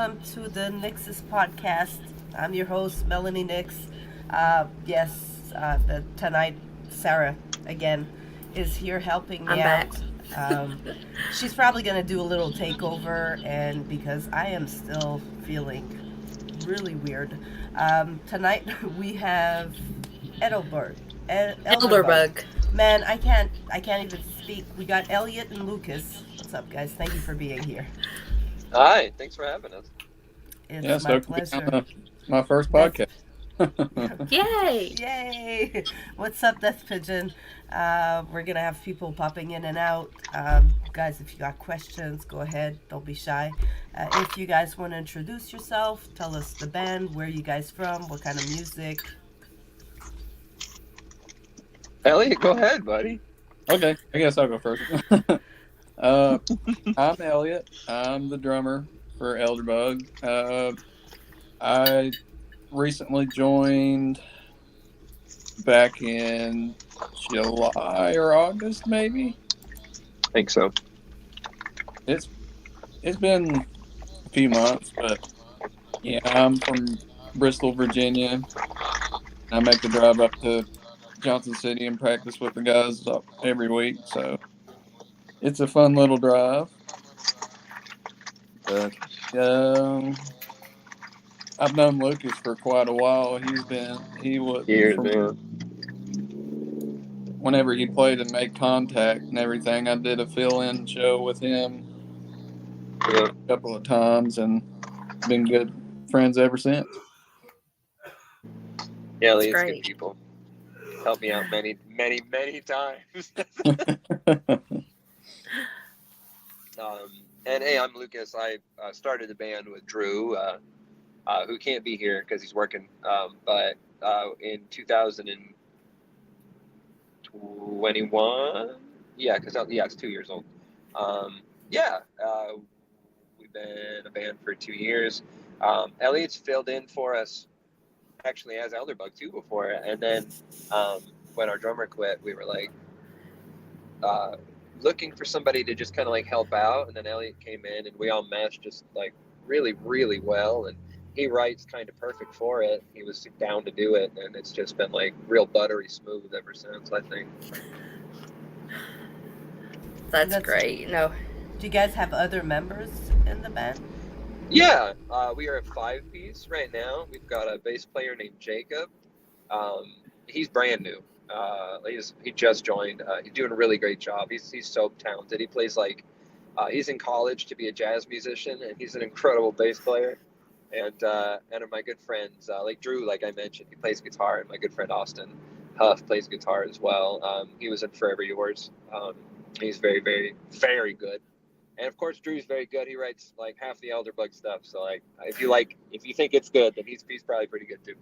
welcome to the NYXUS Podcast. I'm your host, Melany Nix. Tonight, Sarah, again, is here helping me I'm out. back. She's probably going to do a little takeover, and because I am still feeling really weird. Tonight, we have Edelburg. Elderbug. Elderbug. Man, I can't even speak. We got Elliot and Lucas. What's up, guys? Thank you for being here. Hi, thanks for having us. It's my pleasure. My first podcast. Yay! Yay! What's up, Death Pigeon? We're gonna have people popping in and out. Guys, if you got questions, go ahead. Don't be shy. If you guys want to introduce yourself, tell us the band, where you guys from, what kind of music. Elliot, go ahead, buddy. Okay, I guess I'll go first. I'm Elliot. I'm the drummer for Elderbug. I recently joined back in July or August, maybe. I think so. It's been a few months, but yeah, I'm from Bristol, Virginia. I make the drive up to Johnson City and practice with the guys every week, so it's a fun little drive. But I've known Lucas for quite a while. He was Here, from, man. whenever he played and made contact and everything. I did a fill-in show with him Yeah. a couple of times and been good friends ever since. Yeah, Elliot's great. good people. Helped me out many, many, many times. And hey, I'm Lucas. I started the band with Drew, who can't be here because he's working. But in 2021, it's 2 years old. We've been a band for 2 years. Elliot's filled in for us, actually, as Elderbug too before, and then when our drummer quit, we were like looking for somebody to just kind of like help out, and then Elliot came in, and we all meshed just like really, really well, and he writes kind of perfect for it. He was down to do it, and it's just been like real buttery smooth ever since, I think. That's great. No, Do you guys have other members in the band? Yeah, we are a 5-piece right now. We've got a bass player named Jacob. He's brand new. He just joined. He's doing a really great job. He's so talented. He plays he's in college to be a jazz musician, and he's an incredible bass player. And my good friends, like Drew, like I mentioned, he plays guitar, and my good friend Austin Huff plays guitar as well. He was in Forever Yours. He's very, very, very good. And of course, Drew's very good. He writes like half the Elderbug stuff. So if you think it's good, then he's probably pretty good too.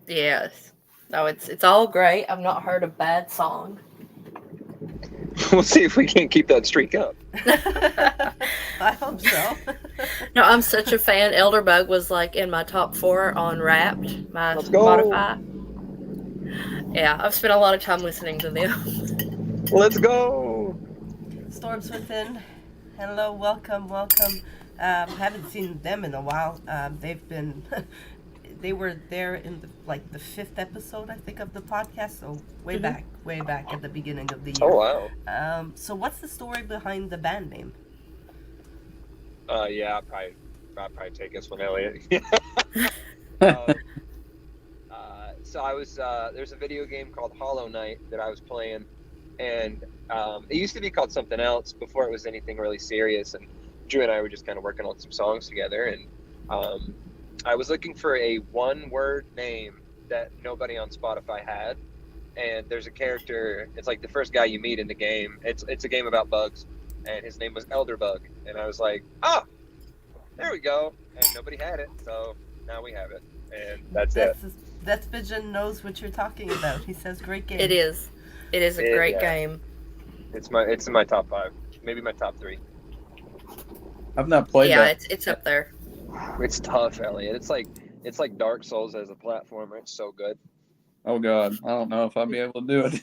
yes. No, it's all great. I've not heard a bad song. We'll see if we can keep that streak up. I hope so. No, I'm such a fan. Elderbug was like in my top 4 on Wrapped, my Let's go. Spotify. Yeah, I've spent a lot of time listening to them. Let's go. Storms Within. Hello, welcome. Haven't seen them in a while. They were there in the 5th episode, I think, of the podcast. So way back at the beginning of the year. Oh wow. So what's the story behind the band name? I'll probably take this one, Elliot. So I was there's a video game called Hollow Knight that I was playing, and it used to be called something else before it was anything really serious. And Drew and I were just kind of working on some songs together, and I was looking for a one-word name that nobody on Spotify had. And there's a character, it's like the first guy you meet in the game. It's a game about bugs, and his name was Elderbug. And I was like, there we go. And nobody had it, so now we have it. And that's it. Death Pigeon knows what you're talking about. He says great game. It is a great game. It's in my top 5, maybe my top 3. I've not played Yeah, that. it's up there. It's tough, Elliot. It's like Dark Souls as a platformer. It's so good. Oh God, I don't know if I'll be able to do it.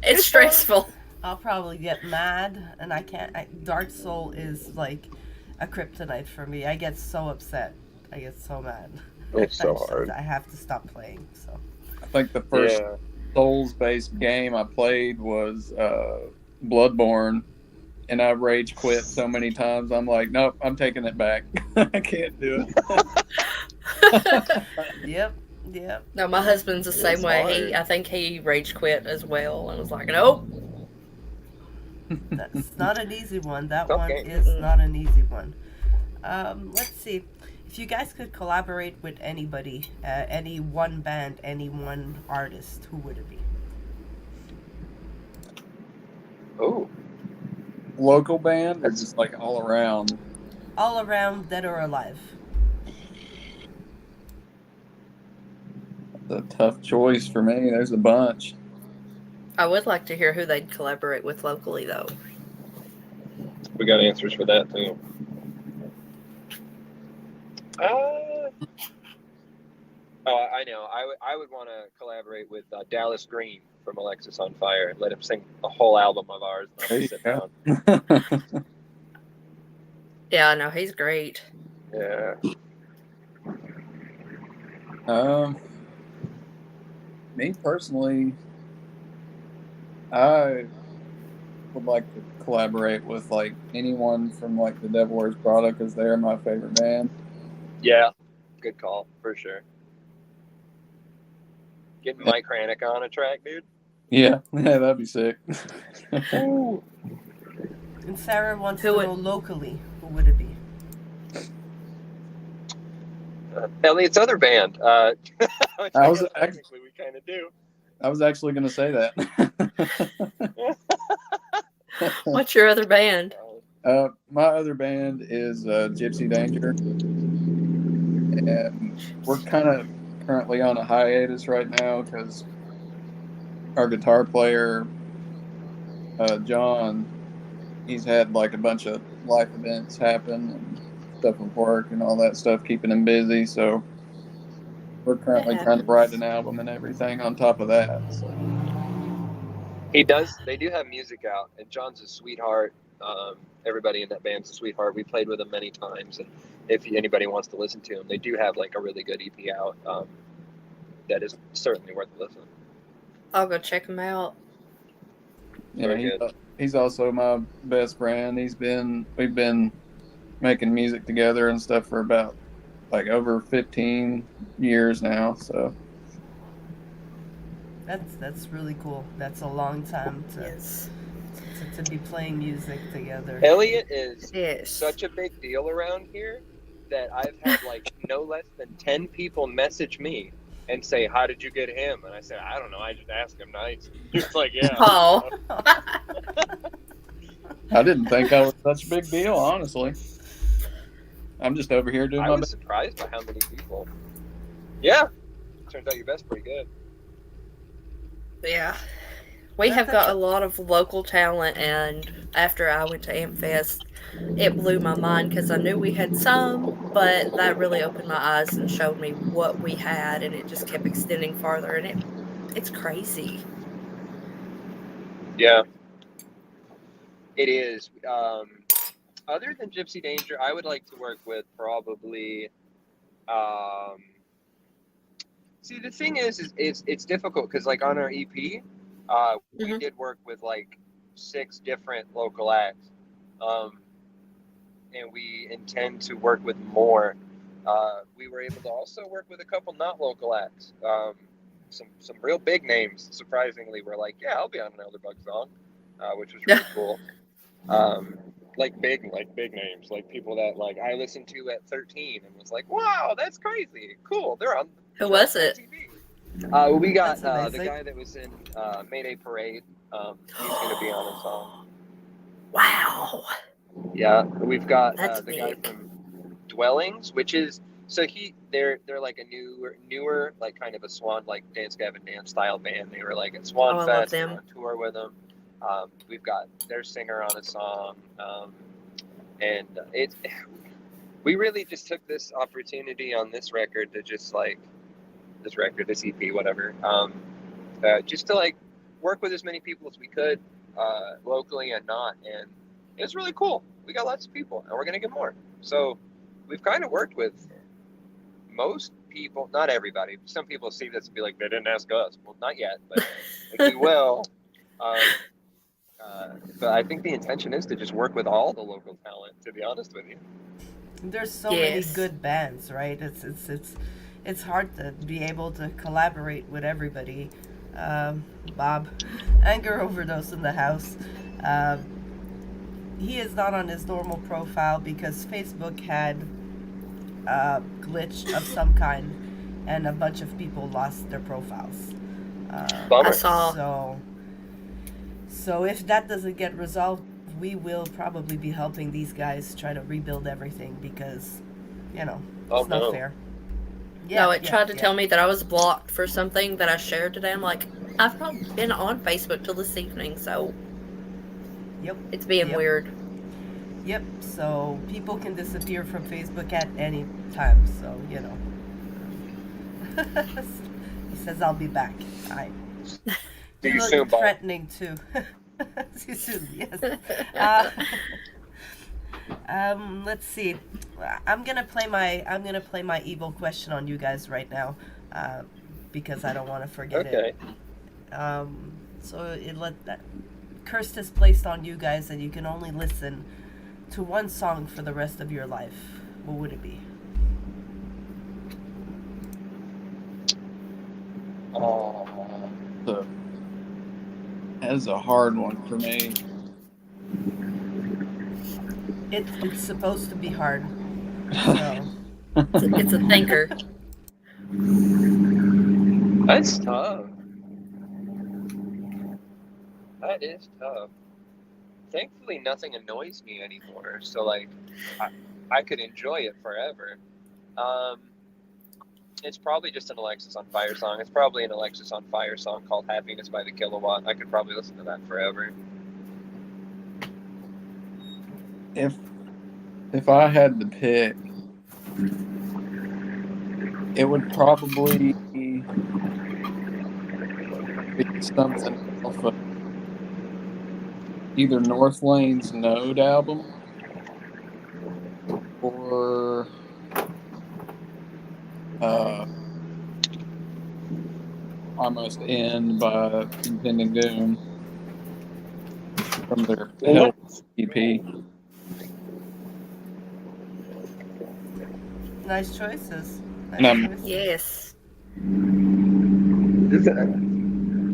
It's stressful. I'll probably get mad, and I can't. Dark Soul is like, a kryptonite for me. I get so upset. I get so mad. It's so I hard. have to stop playing. So I think the first Souls-based game I played was Bloodborne, and I rage quit so many times. I'm like, nope, I'm taking it back. I can't do it. Yep. No, my husband's the same way. I think he rage quit as well, and was like, nope. That's not an easy one. That Okay. one is not an easy one. Let's see. If you guys could collaborate with anybody, any one band, any one artist, who would it be? Oh, Local band or just like all around? All around, dead or alive. That's a tough choice for me. There's a bunch. I would like to hear who they'd collaborate with locally, though. we got answers for that too. I know. I would want to collaborate with Dallas Green from NYXUS on Fire and let him sing a whole album of ours. There you Sit go. down. Yeah, I know. He's great. Yeah. Me personally, I would like to collaborate with like anyone from like the Devil Wears Prada because they're my favorite band. Yeah. Good call for sure. Getting Mike Rannick on a track, dude. Yeah, that'd be sick. Ooh. And Sarah wants Who to would- know locally, who would it be? Elliot's other band. Which I was guess technically we kind of do. I was actually going to say that. What's your other band? My other band is Gypsy Danger, and we're kind of currently on a hiatus right now because our guitar player, John, he's had like a bunch of life events happen and stuff with work and all that stuff, keeping him busy. So we're currently trying to write an album and everything on top of that. So. He does. They do have music out, and John's a sweetheart. Everybody in that band's a sweetheart. We played with them many times, and if anybody wants to listen to them, they do have like a really good EP out. That is certainly worth a listen. I'll go check him out. Yeah, Very good. he's also my best friend. We've been making music together and stuff for about like over 15 years now. So That's really cool. That's a long time to be playing music together. Elliot is Yes. such a big deal around here that I've had like no less than 10 people message me and say, "How did you get him?" And I said, "I don't know. I just asked him nice." He's like, "Yeah." Oh. I didn't think I was such a big deal, honestly. I'm just over here doing I my was best. surprised by how many people. Yeah. Turns out your best's pretty good. Yeah. We have got a lot of local talent, and after I went to AmpFest, it blew my mind because I knew we had some, but that really opened my eyes and showed me what we had, and it just kept extending farther, and it's crazy. Yeah. It is. Other than Gypsy Danger, I would like to work with probably. See, the thing is it's difficult because, like, on our EP, we did work with like 6 different local acts, and we intend to work with more. We were able to also work with a couple not local acts. Some real big names, surprisingly, were like, "Yeah, I'll be on an Elderbug song," which was really cool. Like big names, like people that like I listened to at 13 and was like, "Wow, that's crazy, cool." They're on. Who was it? TV. We got That's the amazing. guy that was in Mayday Parade. He's going to be on a song. Wow. Yeah, we've got That's the guy big. from Dwellings, which is they're like a newer like kind of a Swan like Dance Gavin Dance style band. They were like at Swan Oh, I love Fest. them. We're on tour with them. We've got their singer on a song, and we really just took this opportunity on this record to just like this EP, whatever, just to like work with as many people as we could, locally and not, and it was really cool. We got lots of people, and we're gonna get more. So we've kind of worked with most people, not everybody. Some people see this and be like, they didn't ask us. Well, not yet, but like, we will. But I think the intention is to just work with all the local talent, to be honest with you. There's so many good bands, right? It's hard to be able to collaborate with everybody. Bob, anger overdose in the house. He is not on his normal profile because Facebook had a glitch of some kind, and a bunch of people lost their profiles. I saw. So if that doesn't get resolved, we will probably be helping these guys try to rebuild everything because, it's not fair. Yeah, no, it tried to tell me that I was blocked for something that I shared today. I'm like, I've not been on Facebook till this evening, so it's being weird. Yep, so people can disappear from Facebook at any time, so, He says, I'll be back. See you soon, Bob. Threatening too. See you soon, yes. Let's see. I'm gonna play my evil question on you guys right now, because I don't want to forget it. So that curse is placed on you guys, and you can only listen to one song for the rest of your life. What would it be? That is a hard one for me. It's supposed to be hard. So. It's a thinker. That's tough. That is tough. Thankfully, nothing annoys me anymore, so I could enjoy it forever. It's probably just an Alexis on Fire song. It's probably an Alexis on Fire song called Happiness by the Kilowatt. I could probably listen to that forever. If I had to pick, it would probably be something off of either North Lane's Node album or Almost End by Impending Doom from their Hell EP. Nice choices. Yes.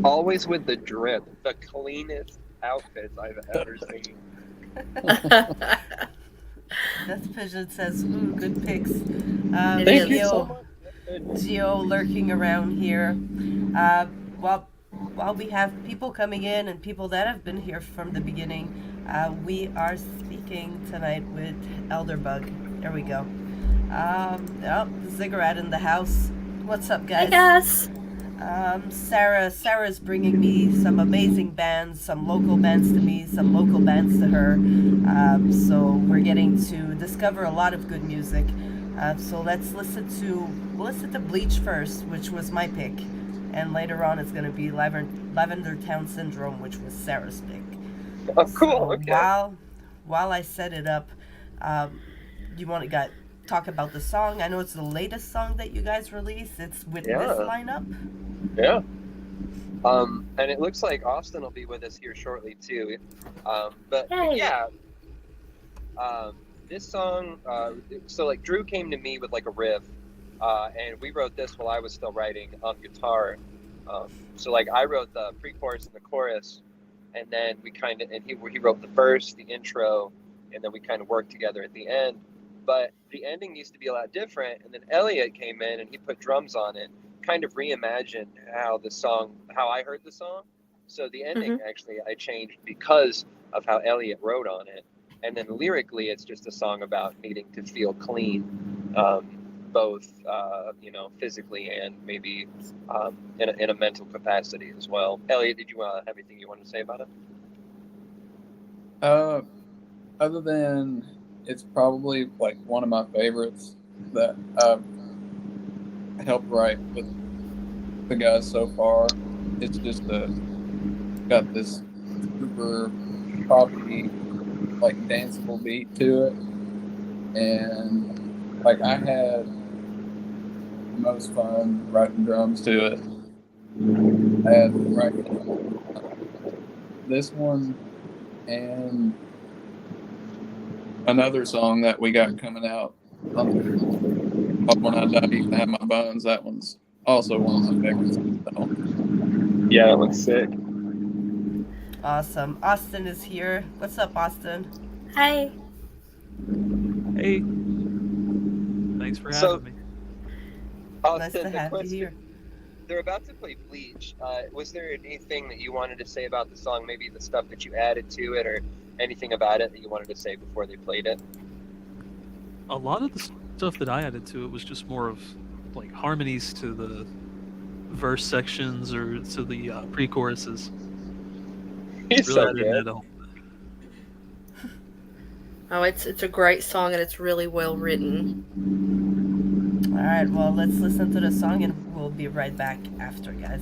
Always with the drip. The cleanest outfits I've ever seen. Death Pigeon says, ooh, good picks. Thank you so much. Gio lurking around here. While we have people coming in and people that have been here from the beginning, we are speaking tonight with Elderbug. There we go. Ziggurat in the house. What's up, guys? Hey, guys. Sarah's bringing me some amazing bands, some local bands to me, some local bands to her. So we're getting to discover a lot of good music. So let's listen to Bleach first, which was my pick, and later on it's going to be Lavender Town Syndrome, which was Sarah's pick. Oh, cool. So Okay. While I set it up, you want to talk about the song? I know it's the latest song that you guys released. It's with this lineup. Yeah. And it looks like Austin will be with us here shortly too. But yeah. This song, so Drew came to me with a riff, and we wrote this while I was still writing on guitar. So I wrote the pre-chorus and the chorus, and then he wrote the verse, the intro, and then we kind of worked together at the end. But the ending used to be a lot different, and then Elliot came in and he put drums on it, kind of reimagined how I heard the song. So the ending actually I changed because of how Elliot wrote on it. And then lyrically, it's just a song about needing to feel clean, both physically and maybe in a mental capacity as well. Elliot, did you have anything you wanted to say about it? Other than it's probably one of my favorites that I've helped write with the guys so far. It's just got this super poppy, danceable beat to it, and like I had the most fun writing drums to it. I had writing this one and another song that we got coming out called When I Die You Can Have My Bones. That one's also one of my favorites. So. Yeah, that looks sick. Awesome. Austin is here. What's up, Austin? Hey. Hey. Thanks for having me. Austin, Nice to have you here. They're about to play Bleach. Was there anything that you wanted to say about the song, maybe the stuff that you added to it or anything about it that you wanted to say before they played it? A lot of the stuff that I added to it was just more of like harmonies to the verse sections or to the pre-choruses. It's Really so added good. that all. Oh, it's a great song and it's really well written. All right, well, let's listen to the song and we'll be right back after, guys.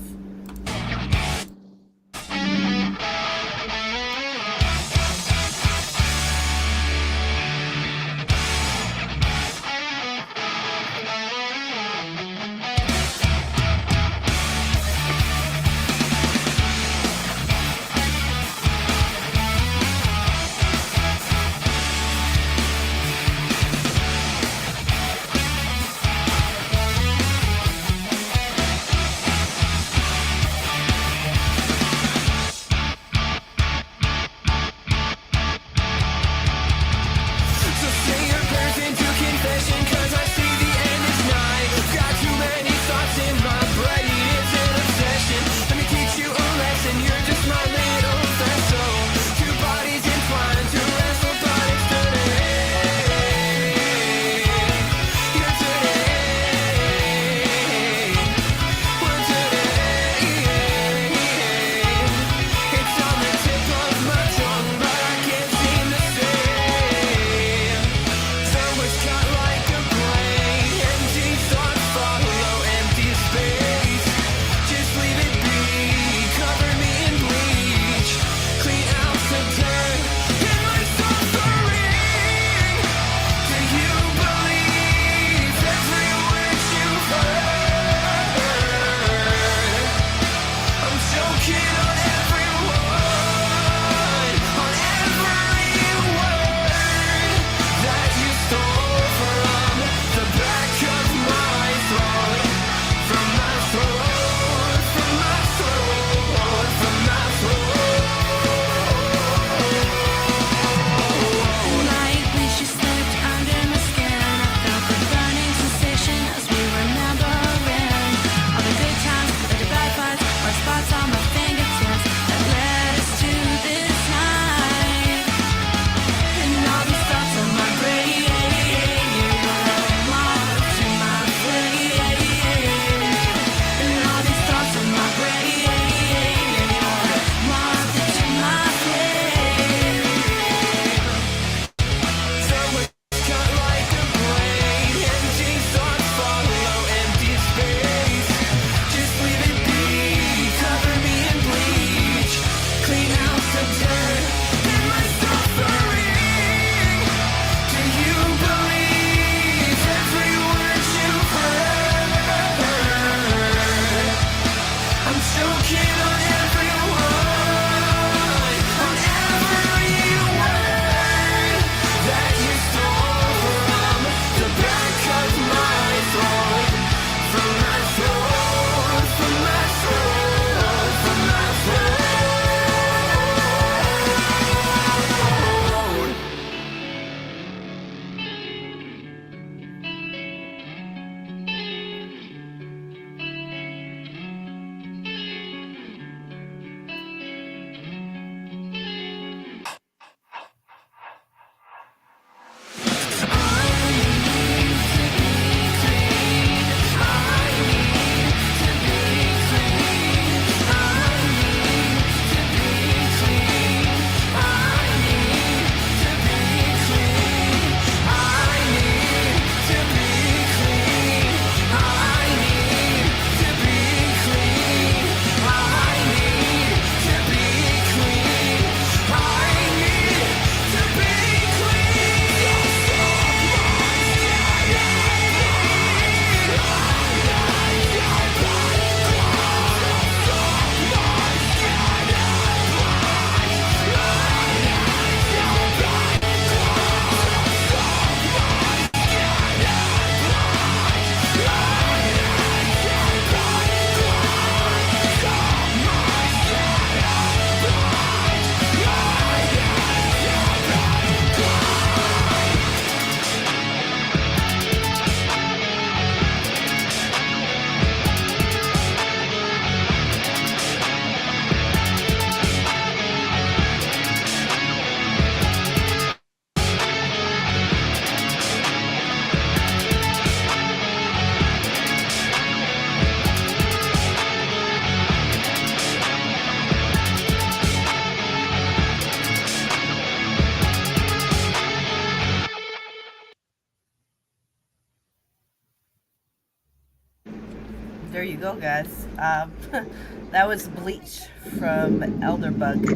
There you go, guys. That was Bleach from Elderbug.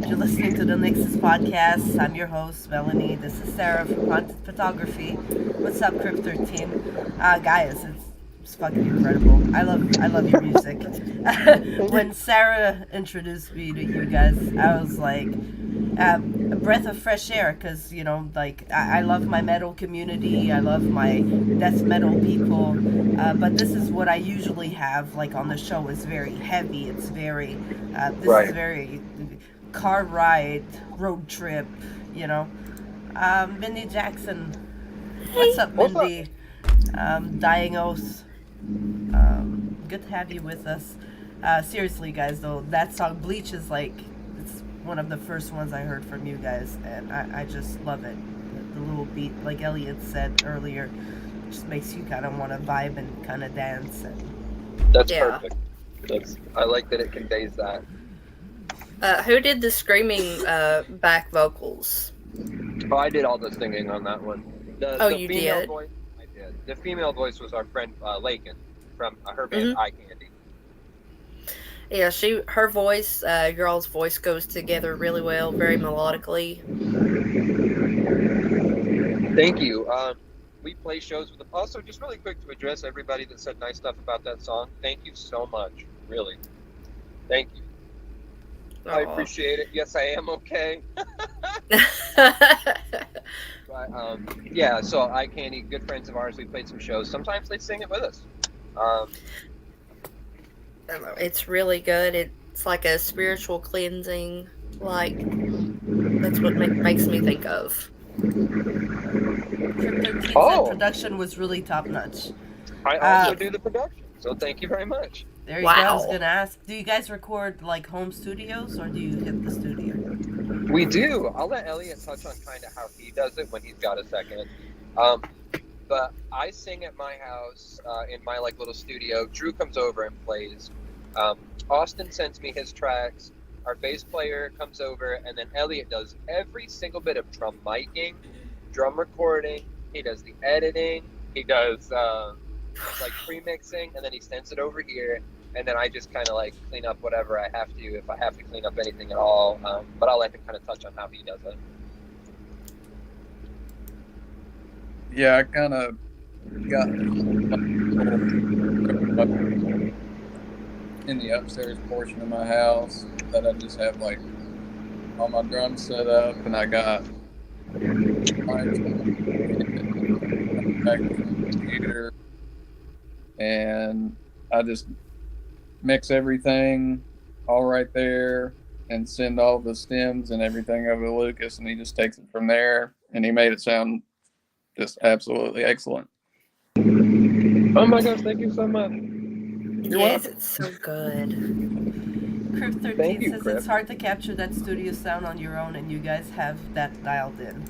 You're listening to the NYXUS Podcast. I'm your host, Melany. This is Sarah from Content Photography. What's up, Crypt 13? Guys, it's fucking incredible. I love your music. When Sarah introduced me to you guys, I was like, a breath of fresh air, because I love my metal community, I love my death metal people, but this is what I usually have like on the show. Is very heavy, it's very this is very car ride, road trip, Mindy Jackson. What's up, Mindy? Dying Oath. Good to have you with us. Seriously, guys, though, that song Bleach is it's one of the first ones I heard from you guys, and I just love it. The little beat, like Elliot said earlier, just makes you kind of want to vibe and kind of dance. And That's perfect. I like that it conveys that. Who did the screaming back vocals? Oh, I did all the singing on that one. You did? Voice, I did. The female voice was our friend Lakin from her band Eye Candy. Yeah, her voice, your all's voice goes together really well, very melodically. Thank you. We play shows with them. Also, just really quick to address everybody that said nice stuff about that song. Thank you so much. Really. Thank you. I appreciate it. Yes, I am okay. But, yeah, so Eye Candy, good friends of ours, we played some shows. Sometimes they sing it with us. It's really good. It's like a spiritual cleansing. Like, that's what makes me think of. Said production was really top notch. I also do the production, so thank you very much. There you go. I was gonna ask, do you guys record like home studios, or do you hit the studio? We do. I'll let Elliot touch on kind of how he does it when he's got a second. But I sing at my house in my like little studio. Drew comes over and plays. Austin sends me his tracks. Our bass player comes over, and then Elliot does every single bit of drum miking, drum recording. He does the editing. He does like pre-mixing, and then he sends it over here. And then I just kind of like clean up whatever I have to, if I have to clean up anything at all. But I'll let him kind of touch on how he does it. Yeah, I kind of got in the upstairs portion of my house that I just have like all my drums set up, and I got my back to the computer, and I just mix everything all right there and send all the stems and everything over to Lucas, and he just takes it from there, and he made it sound just absolutely excellent. Oh my gosh, thank you so much. Yes, it's so good. Crypt 13 says it's hard to capture that studio sound on your own, and you guys have that dialed in.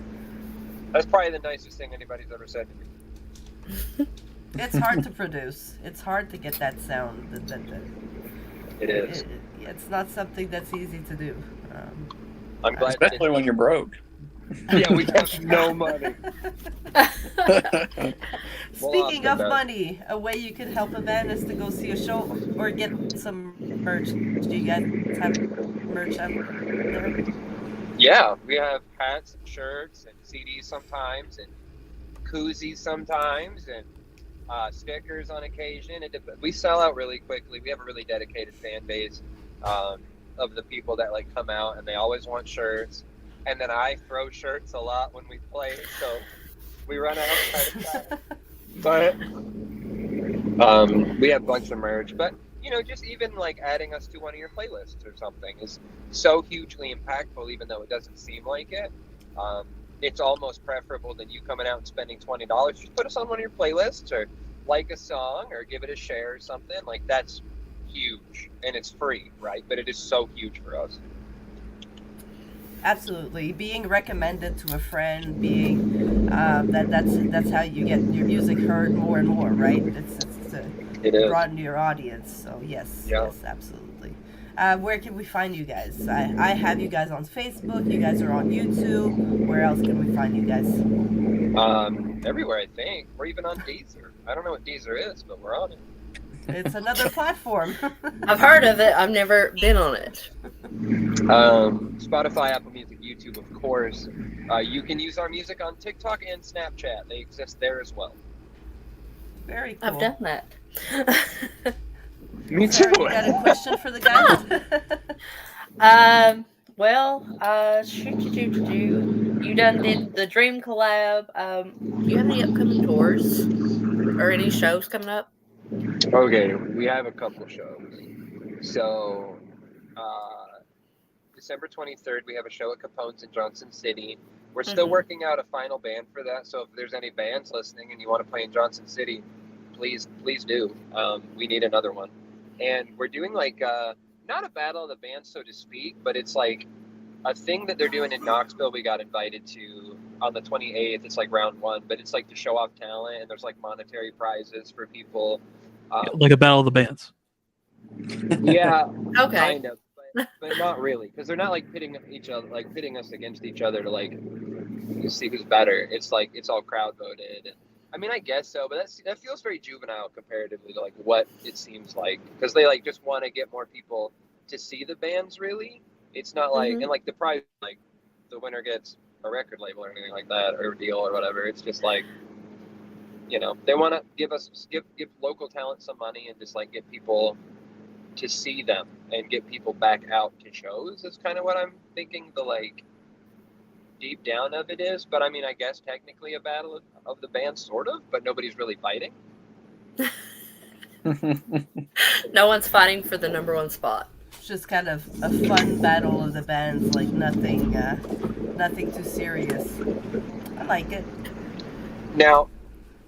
That's probably the nicest thing anybody's ever said to me. It's hard to produce. It's hard to get that sound. It is. It's not something that's easy to do. I'm glad, especially when you're broke. Yeah, we have no money. Speaking of money, a way you can help a band is to go see a show or get some merch. Do you guys have merch out there? Yeah, we have hats and shirts and CDs sometimes, and koozies sometimes, and stickers on occasion. We sell out really quickly. We have a really dedicated fan base of the people that like come out, and they always want shirts. And then I throw shirts a lot when we play, so we run out of But we have a bunch of merch. But just even like adding us to one of your playlists or something is so hugely impactful, even though it doesn't seem like it. It's almost preferable than you coming out and spending $20. Just put us on one of your playlists, or like a song, or give it a share or something. Like, that's huge, and it's free, right? But it is so huge for us. Absolutely, being recommended to a friend, being that's how you get your music heard more and more, right? It's to broaden your audience. So yes, absolutely. Where can we find you guys? I have you guys on Facebook. You guys are on YouTube. Where else can we find you guys? Everywhere, I think. We're even on Deezer. I don't know what Deezer is, but we're on it. It's another platform. I've heard of it. I've never been on it. Spotify, Apple Music, YouTube, of course. You can use our music on TikTok and Snapchat. They exist there as well. Very cool. I've done that. Me Sarah, you got a question for the guys? You done did the Dream collab. Do you have any upcoming tours or any shows coming up? Okay, we have a couple shows. So, December 23rd, we have a show at Capone's in Johnson City. We're still working out a final band for that. So if there's any bands listening and you want to play in Johnson City, please do. We need another one. And we're doing like, not a battle of the bands, so to speak, but it's like a thing that they're doing in Knoxville. We got invited to on the 28th. It's like round one, but it's like to show off talent, and there's like monetary prizes for people. Like a battle of the bands. Yeah. Okay. Kind of, but not really, because they're not like pitting us against each other to like see who's better. It's like it's all crowd voted. And, I mean, I guess so, but that feels very juvenile comparatively to like what it seems like, because they like just want to get more people to see the bands. Really, it's not like and like the prize, like the winner gets a record label or anything like that, or a deal or whatever. It's just like, you know, they want to give local talent some money and just like get people to see them and get people back out to shows. Is kind of what I'm thinking the like deep down of it is. But I mean, I guess technically a battle of the bands, sort of, but nobody's really fighting. No one's fighting for the number one spot. It's just kind of a fun battle of the bands, like nothing too serious. I like it. Now,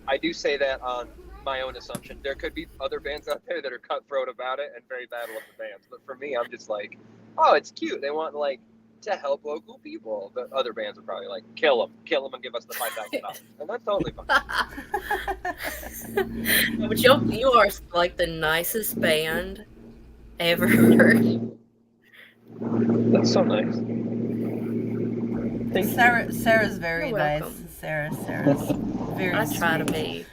I do say that on my own assumption. There could be other bands out there that are cutthroat about it and very battle of the bands. But for me, I'm just like, oh, it's cute. They want like to help local people. But other bands are probably like, kill them and give us the $5,000. And that's totally fine. But you are like the nicest band ever. That's so nice. Thank you. Sarah's very You're nice. welcome. Sarah's very I sweet. try to be.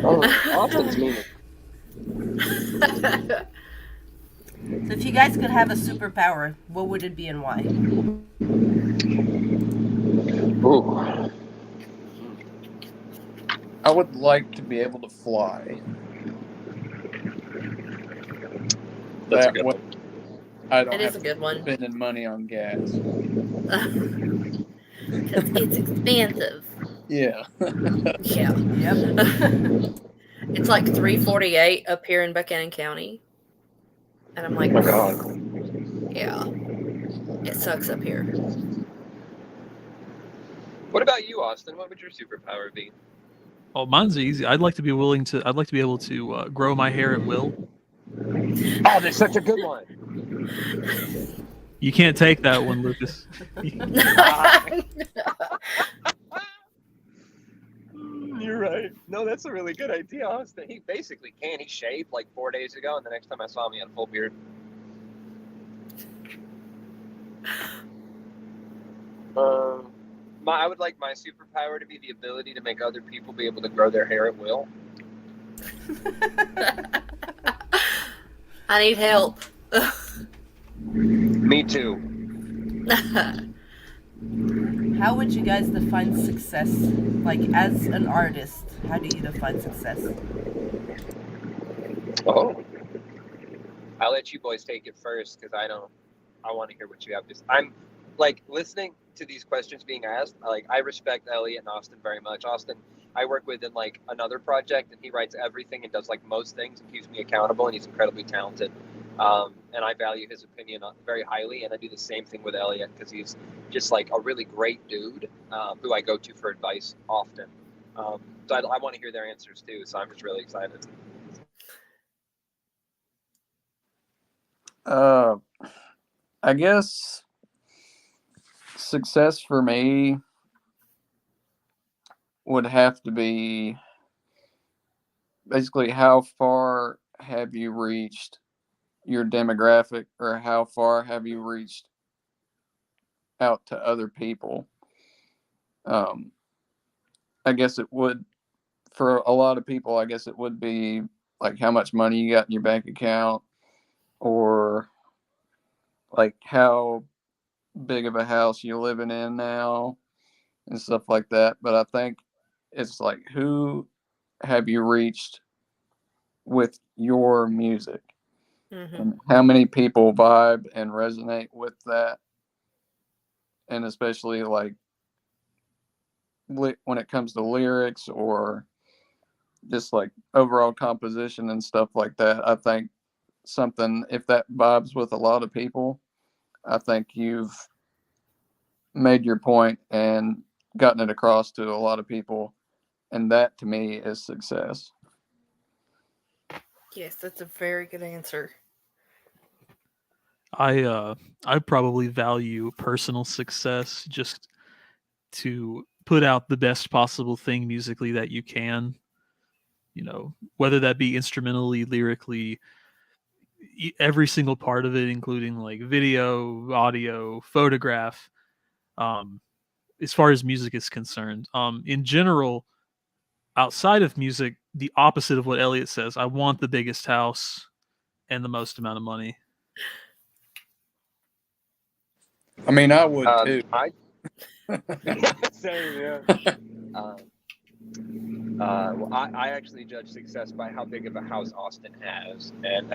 Oh, Austin's mean. So if you guys could have a superpower, what would it be and why? Ooh. I would like to be able to fly. That's a That good way, one. I don't It have is a to good one. spending money on gas. Because it's expensive. Yeah. Yeah. Yep. It's like $3.48 up here in Buchanan County. And I'm like, Oh my God. yeah. It sucks up here. What about you, Austin? What would your superpower be? Oh, mine's easy. I'd like to be able to grow my hair at will. Oh, that's such a good one. You can't take that one, Lucas. You're right. No, that's a really good idea, Austin. He basically can. He shaved like 4 days ago, and the next time I saw him, he had a full beard. I would like my superpower to be the ability to make other people be able to grow their hair at will. I need help. Me too. How would you guys define success? Like, as an artist, how do you define success? Oh. I'll let you boys take it first, because I want to hear what you have to say. I'm like listening to these questions being asked. Like, I respect Elliot and Austin very much. Austin, I work with in like another project, and he writes everything and does like most things and keeps me accountable, and he's incredibly talented. And I value his opinion very highly, and I do the same thing with Elliot, because he's just like a really great dude who I go to for advice often. So I want to hear their answers too, so I'm just really excited. I guess success for me would have to be basically how far have you reached your demographic, or how far have you reached out to other people. I guess it would, for a lot of people, I guess it would be like how much money you got in your bank account, or like how big of a house you're living in now and stuff like that. But I think it's like, who have you reached with your music, and how many people vibe and resonate with that, and especially like when it comes to lyrics or just like overall composition and stuff like that. I think something, if that vibes with a lot of people, I think you've made your point and gotten it across to a lot of people, and that to me is success. Yes, that's a very good answer. I probably value personal success, just to put out the best possible thing musically that you can, whether that be instrumentally, lyrically, every single part of it, including like video, audio, photograph. As far as music is concerned, in general, outside of music, the opposite of what Elliot says. I want the biggest house and the most amount of money. I mean, I would too. Same, yeah. Well, I actually judge success by how big of a house Austin has, and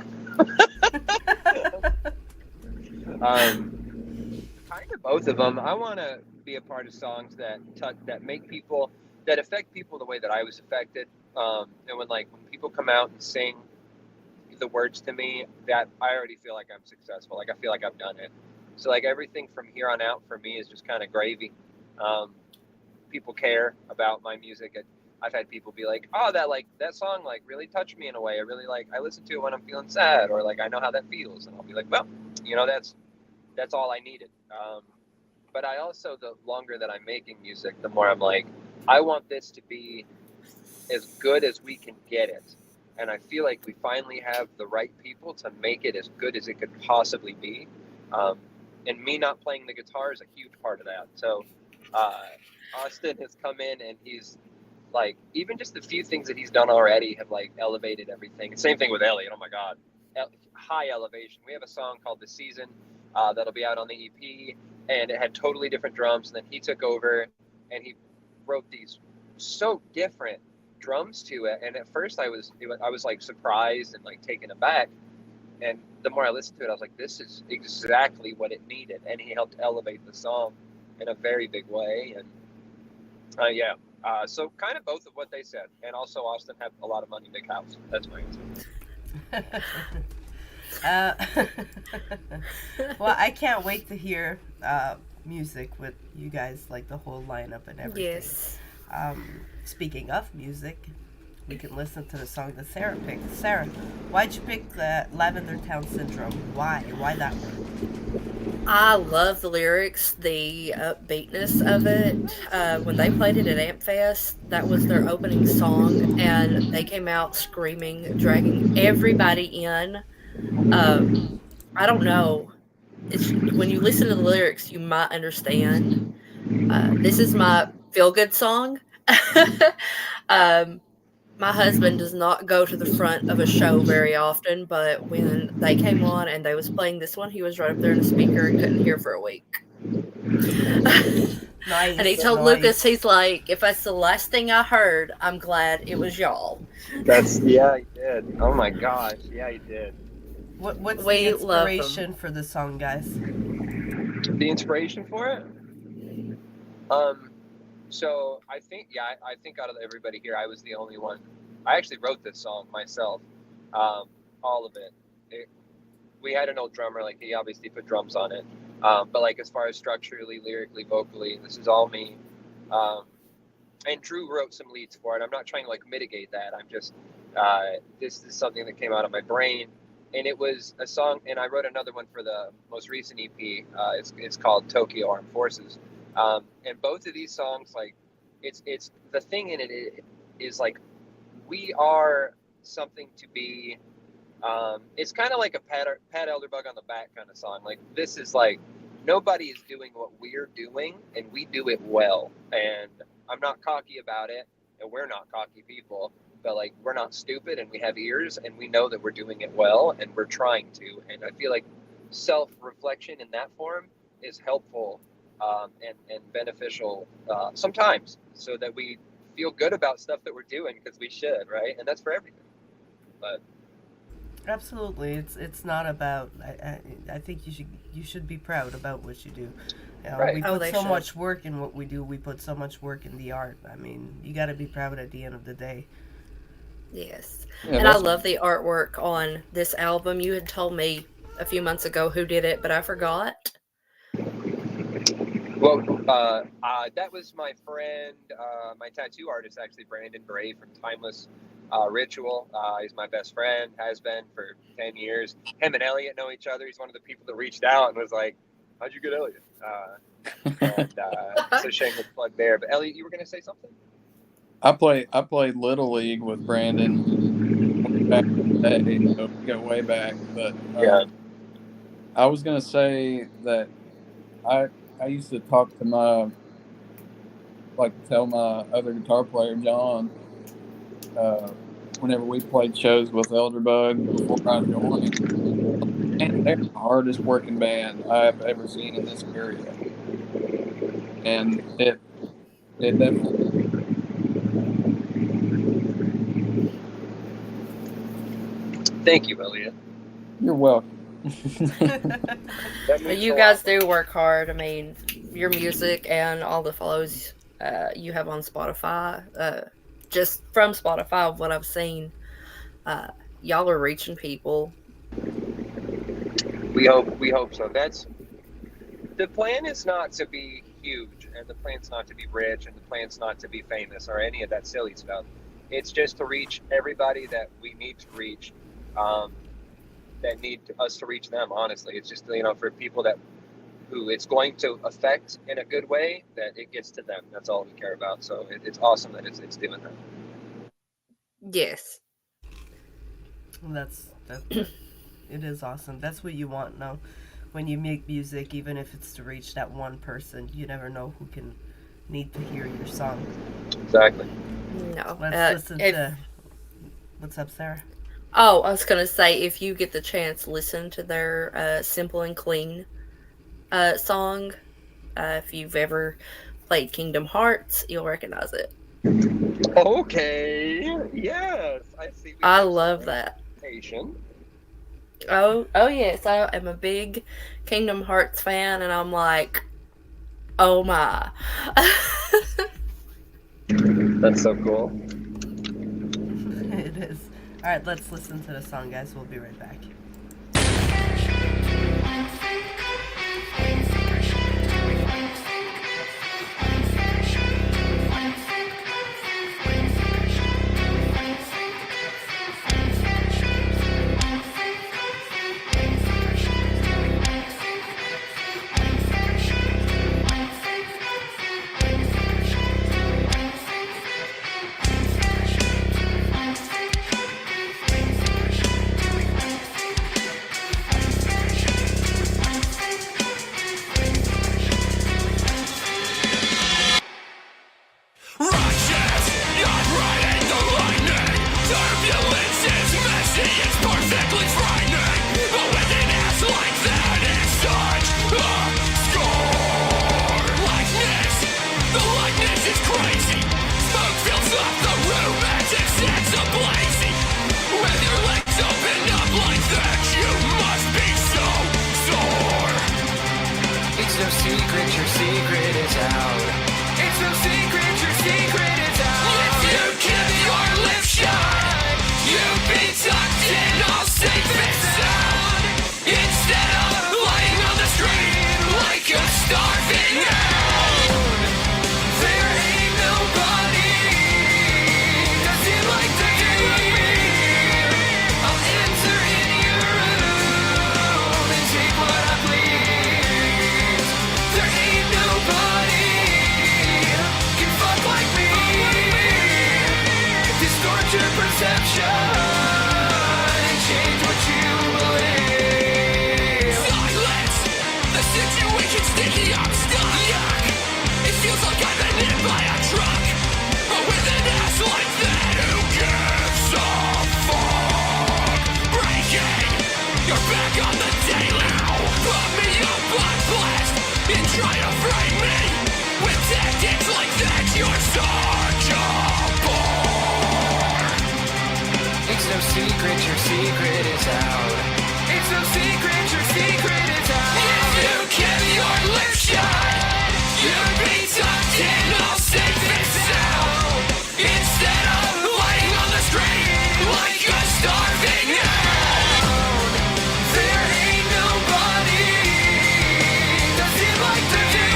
kind of both of them. I want to be a part of songs that make people, that affect people the way that I was affected. And when people come out and sing the words to me, that I already feel like I'm successful. Like I feel like I've done it. So like everything from here on out for me is just kind of gravy. People care about my music. I've had people be like, "Oh, that song really touched me in a way. I listen to it when I'm feeling sad, or I know how that feels." And I'll be like, "Well, that's all I needed." But I also, the longer that I'm making music, the more I'm like, I want this to be as good as we can get it. And I feel like we finally have the right people to make it as good as it could possibly be. And me not playing the guitar is a huge part of that. So Austin has come in, and he's even just the few things that he's done already have elevated everything. Same thing with Elliot. Oh my God, high elevation. We have a song called "The Season" that'll be out on the EP, and it had totally different drums. And then he took over, and he wrote these so different drums to it. And at first I was surprised and taken aback. And the more I listened to it, I was like, this is exactly what it needed. And he helped elevate the song in a very big way. And so kind of both of what they said. And also Austin had a lot of money, big house. That's my answer. Well, I can't wait to hear music with you guys, the whole lineup and everything. Yes. Speaking of music, we can listen to the song that Sarah picked. Sarah, why'd you pick the Lavender Town Syndrome? Why that one? I love the lyrics, the upbeatness of it. When they played it at AmpFest, that was their opening song, and they came out screaming, dragging everybody in. I don't know. When you listen to the lyrics, you might understand. This is my feel-good song. My husband does not go to the front of a show very often, but when they came on and they was playing this one, he was right up there in the speaker and couldn't hear for a week. Nice. And he told Lucas, he's like, if that's the last thing I heard, I'm glad it was y'all. He did. Oh my gosh, yeah, he did. What's the inspiration for the song, guys? The inspiration for it? So I think out of everybody here, I was the only one. I actually wrote this song myself, all of it. We had an old drummer, he obviously put drums on it. But as far as structurally, lyrically, vocally, this is all me. And Drew wrote some leads for it. I'm not trying to mitigate that. I'm just, this is something that came out of my brain. And it was a song, and I wrote another one for the most recent EP. It's called Tokyo Armed Forces. And both of these songs, it's the thing in it is we are something to be. It's kind of like a pat Elderbug on the back kind of song. This is nobody is doing what we're doing, and we do it well. And I'm not cocky about it. and we're not cocky people, but like we're not stupid, and we have ears, and we know that we're doing it well, and we're trying to. And I feel like self-reflection in that form is helpful and beneficial sometimes, so that we feel good about stuff that we're doing, because we should, right? And that's for everything. But Absolutely, it's not about. I think you should be proud about what you do. Right. We put they so should. much work in what we do. We put so much work in the art. I mean, you got to be proud at the end of the day. Yes. Yeah, And I that's- love the artwork on this album. You had told me a few months ago who did it, but I forgot. well, that was my friend, my tattoo artist, actually, Brandon Bray from Timeless Ritual. He's my best friend, has been for 10 years. Him and Elliot know each other. He's one of the people that reached out and was like, how'd you get Elliot? So shameless plug there. But Elliot, you were going to say something? I played Little League with Brandon back in the day, so we go way back. But Yeah. I was gonna say that I used to talk to tell my other guitar player John whenever we played shows with Elderbug before I joined. And they're the hardest working band I have ever seen in this area, and it definitely. Thank you, Elliot. You're welcome. That But means you a guys lot. do work hard. I mean, your music and all the follows you have on Spotify, just from Spotify, of what I've seen, y'all are reaching people. We hope so. That's the plan, is not to be huge, and the plan's not to be rich, and the plan's not to be famous or any of that silly stuff. It's just to reach everybody that we need to reach, that need us to reach them. Honestly, it's just, for people who it's going to affect in a good way, that it gets to them. That's all we care about. So it's awesome that it's doing that. Yes. That it is awesome. That's what you want now. When you make music, even if it's to reach that one person, you never know who can need to hear your song. Exactly. No. Let's listen to. What's up, Sarah? Oh, I was gonna say, if you get the chance, listen to their "Simple and Clean" song. If you've ever played Kingdom Hearts, you'll recognize it. Okay. Yes, I see. I love that. Patient. Oh yes, I am a big Kingdom Hearts fan, and I'm like, oh my. That's so cool. It is. All right, let's listen to the song, guys. We'll be right back. Sticky, I'm stuck. It feels like I've been hit by a truck, but with an ass It's no secret your secret is out. It's no secret your secret is out. If you kept your lips shut, you'd be tucked in all safe and sound. Instead of lying on the street like a starving hound, there ain't nobody that seems like there do.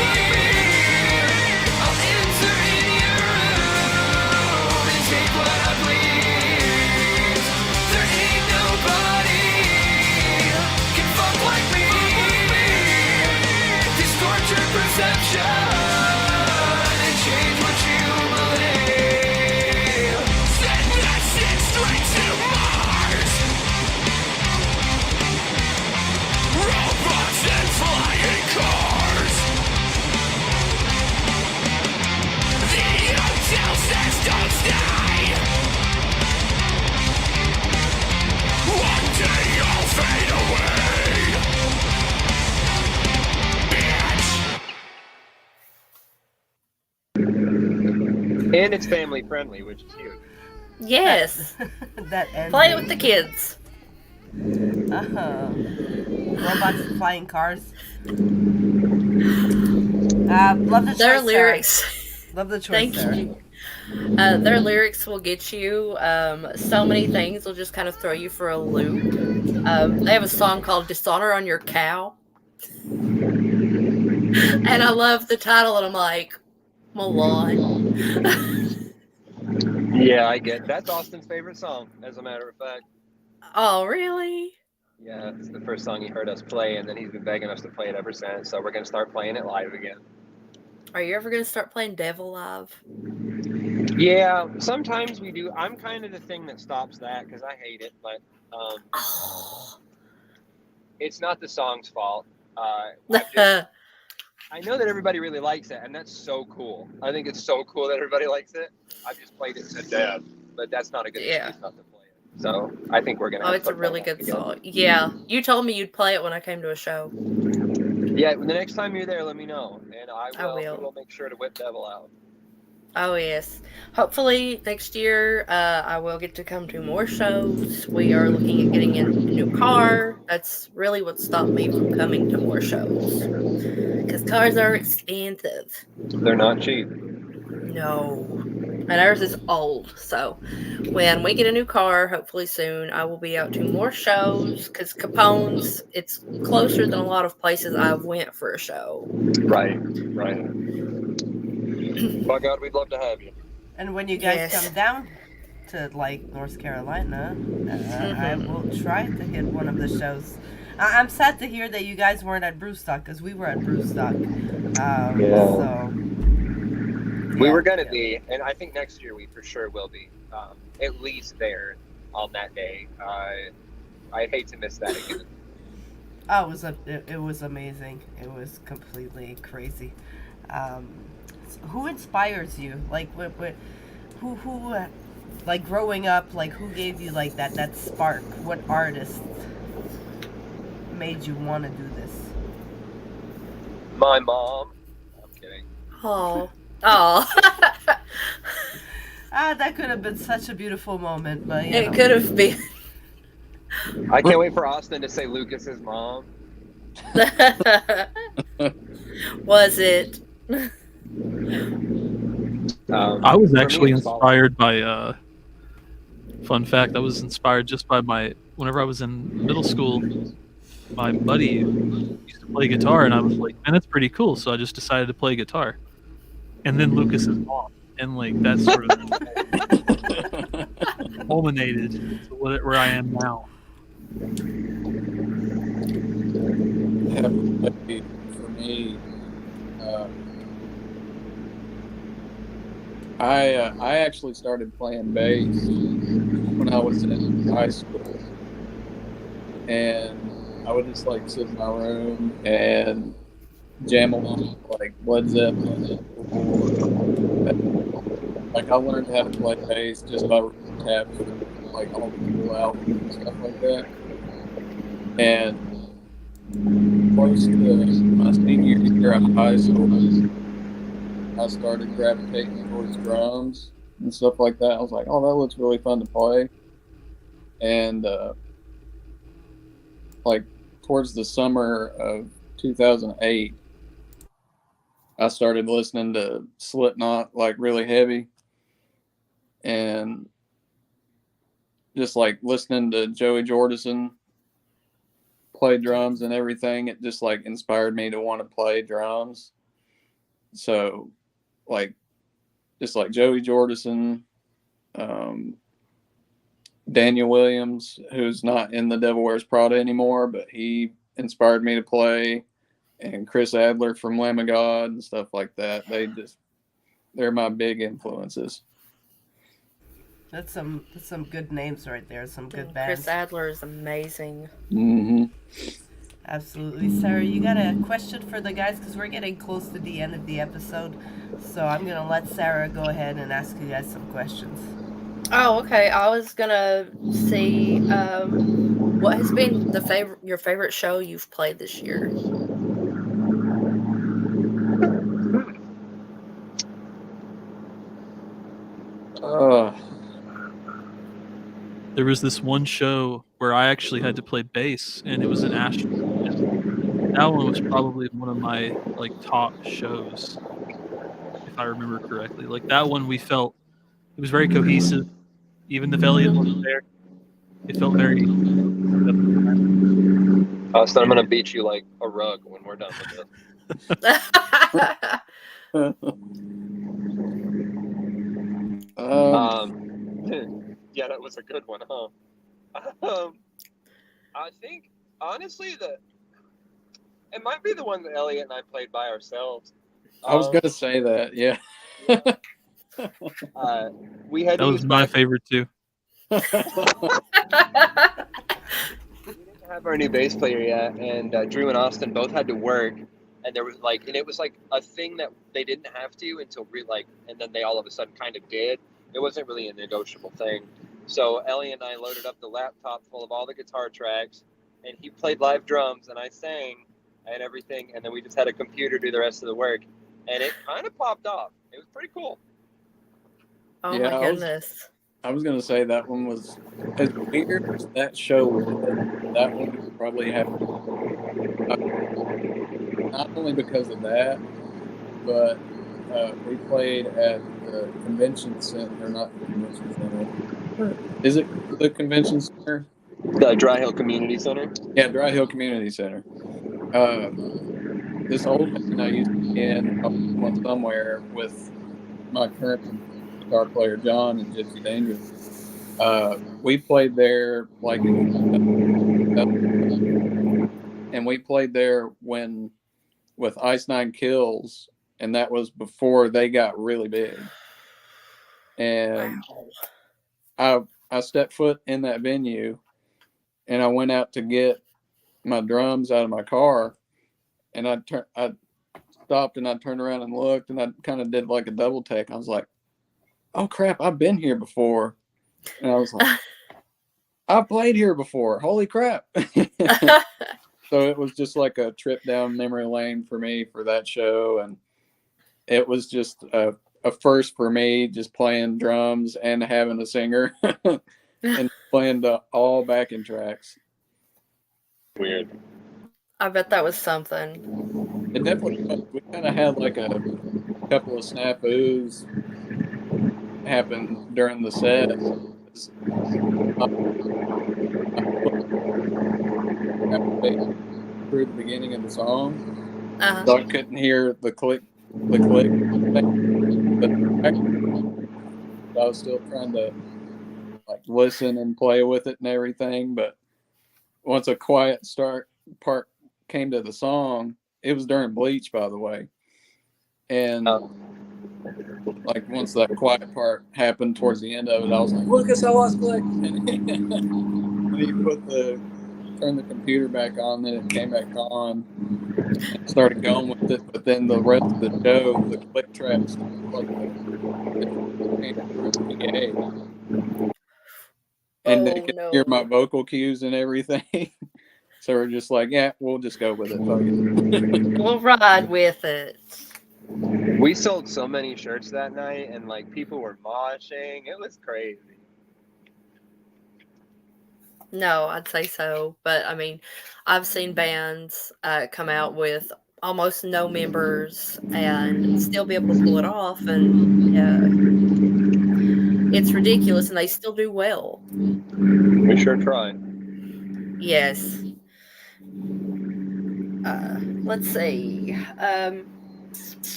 I'll enter in your room and take what I please. There ain't nobody can fuck like me. Distort your perception and change what you believe. Send that shit straight to Mars. Robots and flying cars. The hotel says don't stay. One day you'll fade away. Bitch. And it's family friendly, which is huge. Yes. That ending. Play it with the kids. Robots and flying cars. Love the choice, Their Sarah. lyrics. Love the choice, Thank Sarah. you. Their lyrics will get you. So many things will just kind of throw you for a loop. They have a song called Dishonor on Your Cow. And I love the title, and I'm like, Milan. Yeah, I get that's Austin's favorite song, as a matter of fact. Oh, really? Yeah, it's the first song he heard us play, and then he's been begging us to play it ever since. So we're gonna start playing it live again. Are you ever going to start playing Devil Live? Yeah, sometimes we do. I'm kind of the thing that stops that because I hate it, but Oh. it's not the song's fault. I know that everybody really likes it, and that's so cool. I think it's so cool that everybody likes it. I've just played it to death, but that's not a good excuse not to play it. So I think we're gonna. Oh, have it's a fun really playing good that song. Yeah, you told me you'd play it when I came to a show. together. Yeah, the next time you're there, let me know, and I will. will. We will make sure to whip Devil out. Oh, yes. Hopefully next year I will get to come to more shows. We are looking at getting a new car. That's really what stopped me from coming to more shows. Because cars are expensive. They're not cheap. No. And ours is old. So when we get a new car, hopefully soon, I will be out to more shows. Because Capone's, it's closer than a lot of places I've went for a show. Right. By God, we'd love to have you. And when you guys Yes. come down to like North Carolina, I will try to hit one of the shows. I'm sad to hear that you guys weren't at Brewstock because we were at Brewstock. So We were gonna be, and I think next year we for sure will be. At least there on that day. I'd hate to miss that again. Oh, it was amazing. It was completely crazy. Who inspires you? Like, who, like growing up, like who gave you like that spark? What artist made you want to do this? My mom. I'm kidding. Oh. That could have been such a beautiful moment, but you know. It could have been. I can't wait for Austin to say Lucas's mom. Was it? I was for actually me, it's all- inspired by fun fact, I was inspired just by whenever I was in middle school, my buddy used to play guitar, and I was like, man, that's pretty cool. So I just decided to play guitar. And then Lucas's mom. And like that sort of culminated to where I am now. Yeah, for me, I actually started playing bass when I was in high school, and I would just like sit in my room and jam along like Led Zeppelin. Like I learned how to play bass just by tapping like all the cool albums and stuff like that. And close to my senior year of high school, I started gravitating towards drums and stuff like that. I was like, oh, that looks really fun to play. And like towards the summer of 2008, I started listening to Slipknot like really heavy, and just like listening to Joey Jordison play drums and everything. It just like inspired me to want to play drums. So like just like Joey Jordison, Daniel Williams, who's not in the Devil Wears Prada anymore, but he inspired me to play, and Chris Adler from Lamb of God and stuff like that. They're my big influences. That's some good names right there. Some good Chris bands. Adler is amazing. Mm-hmm. Absolutely. Sarah, you got a question for the guys? Because we're getting close to the end of the episode. So I'm going to let Sarah go ahead and ask you guys some questions. Oh, okay. I was gonna see what has been your favorite show you've played this year. There was this one show where I actually had to play bass, and it was in Asheville. That one was probably one of my like top shows, if I remember correctly. Like that one, we felt it was very cohesive. Even if Elliot wasn't there, it felt very. So I'm gonna beat you like a rug when we're done with this. Yeah, that was a good one, huh? I think honestly that it might be the one that Elliot and I played by ourselves. I was gonna say that, yeah. We had That was my favorite too. We didn't have our new bass player yet, and Drew and Austin both had to work, and there was and it was like a thing that they didn't have to until and then they all of a sudden kind of did. It wasn't really a negotiable thing. So Ellie and I loaded up the laptop full of all the guitar tracks, and he played live drums, and I sang and everything, and then we just had a computer do the rest of the work, and it kind of popped off. It was pretty cool. Oh Yeah, my goodness. I was gonna say that one was as weird as that show was. That one would probably have not only because of that, but we played at the convention center, not the convention center. Is it the convention center? The Dry Hill Community Center. Yeah, Dry Hill Community Center. This old man I used to be in somewhere with my current guitar player John and Gypsy Danger. We played there and we played there with Ice Nine Kills, and that was before they got really big. And Wow. I stepped foot in that venue, and I went out to get my drums out of my car, and I stopped and I turned around and looked, and I kind of did like a double take. I was like, oh crap, I've been here before. And I was like, I've played here before. Holy crap. So it was just like a trip down memory lane for me for that show. And it was just a first for me, just playing drums and having a singer and playing all backing tracks. Weird. I bet that was something. It definitely, we kind of had like a couple of snafus happen during the set. Through the beginning of the song, so I couldn't hear the click, but I was still trying to like listen and play with it and everything. But once a quiet start part came to the song, it was during Bleach, by the way, and like once that quiet part happened towards the end of it, I was like, "Lucas, I lost click." And he turned the computer back on, then it came back on, and started going with it. But then the rest of the show, the click tracks, like and they could hear my vocal cues and everything. So we're just like, yeah, we'll just go with it. We'll ride with it. We sold so many shirts that night, and like people were moshing. It was crazy. No, I'd say so. But I mean, I've seen bands come out with almost no members and still be able to pull it off, and it's ridiculous, and they still do well. We sure try. Yes. Let's see.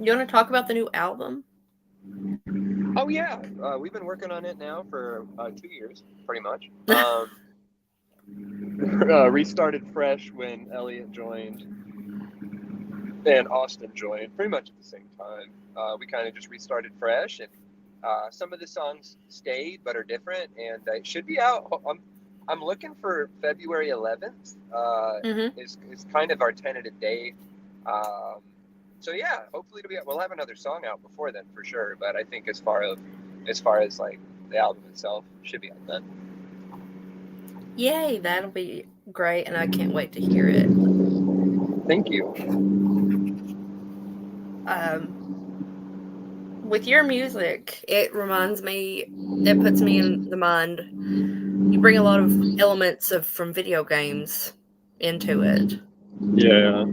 You want to talk about the new album? Oh yeah, we've been working on it now for 2 years, pretty much. Restarted fresh when Elliot joined and Austin joined, pretty much at the same time. We kind of just restarted fresh, and some of the songs stayed but are different, and it should be out. I'm looking for February 11th. Is kind of our tentative date. So yeah, hopefully we'll have another song out before then for sure. But I think as far as like the album itself, should be out then. Yay, that'll be great, and I can't wait to hear it. Thank you. With your music, it puts me in the mind. You bring a lot of elements from video games into it. Yeah.